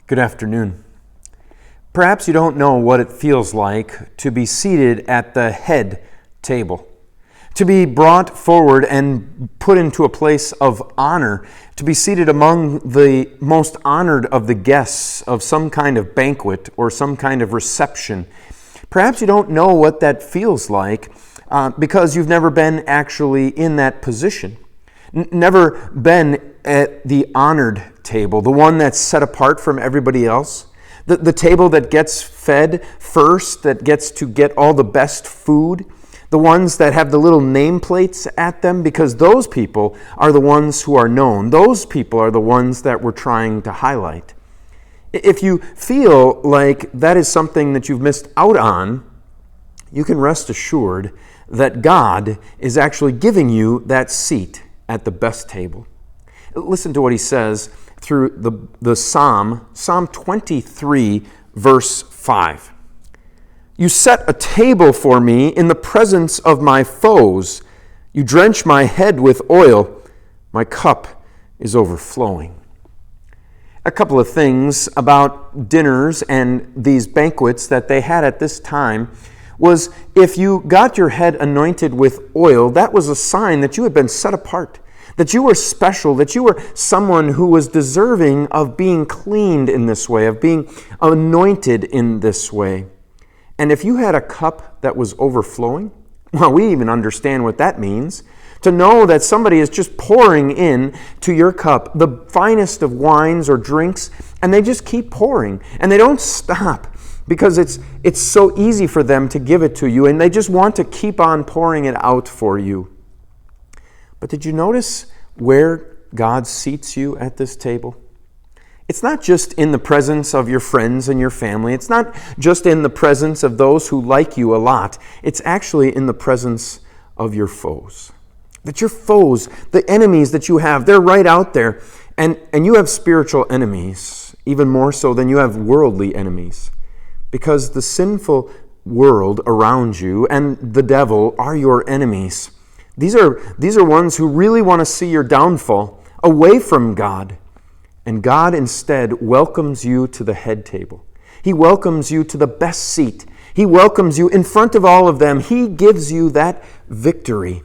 Good afternoon. Perhaps you don't know what it feels like to be seated at the head table, to be brought forward and put into a place of honor, to be seated among the most honored of the guests of some kind of banquet or some kind of reception. Perhaps you don't know what that feels like because you've never been actually in that position, never been at the honored table, the one that's set apart from everybody else, the table that gets fed first, that gets to get all the best food, the ones that have the little nameplates at them, because those people are the ones who are known. Those people are the ones that we're trying to highlight. If you feel like that is something that you've missed out on, you can rest assured that God is actually giving you that seat at the best table. Listen to what he says through the Psalm 23, verse 5. You set a table for me in the presence of my foes. You drench my head with oil. My cup is overflowing. A couple of things about dinners and these banquets that they had at this time was if you got your head anointed with oil, that was a sign that you had been set apart, that you were special, that you were someone who was deserving of being cleaned in this way, of being anointed in this way. And if you had a cup that was overflowing, well, we even understand what that means. To know that somebody is just pouring in to your cup the finest of wines or drinks, and they just keep pouring, and they don't stop because it's so easy for them to give it to you, and they just want to keep on pouring it out for you. But did you notice where God seats you at this table? It's not just in the presence of your friends and your family. It's not just in the presence of those who like you a lot. It's actually in the presence of your foes. That your foes, the enemies that you have, they're right out there. And you have spiritual enemies, even more so than you have worldly enemies. Because the sinful world around you and the devil are your enemies. These are ones who really want to see your downfall away from God. And God instead welcomes you to the head table. He welcomes you to the best seat. He welcomes you in front of all of them. He gives you that victory,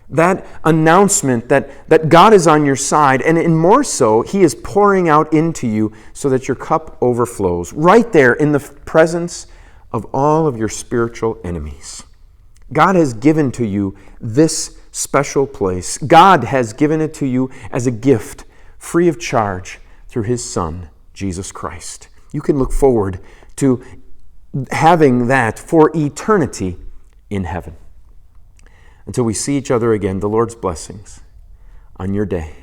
that announcement that God is on your side. And in more so, He is pouring out into you so that your cup overflows right there in the presence of all of your spiritual enemies. God has given to you this special place. God has given it to you as a gift, free of charge, through His Son, Jesus Christ. You can look forward to having that for eternity in heaven. Until we see each other again, the Lord's blessings on your day.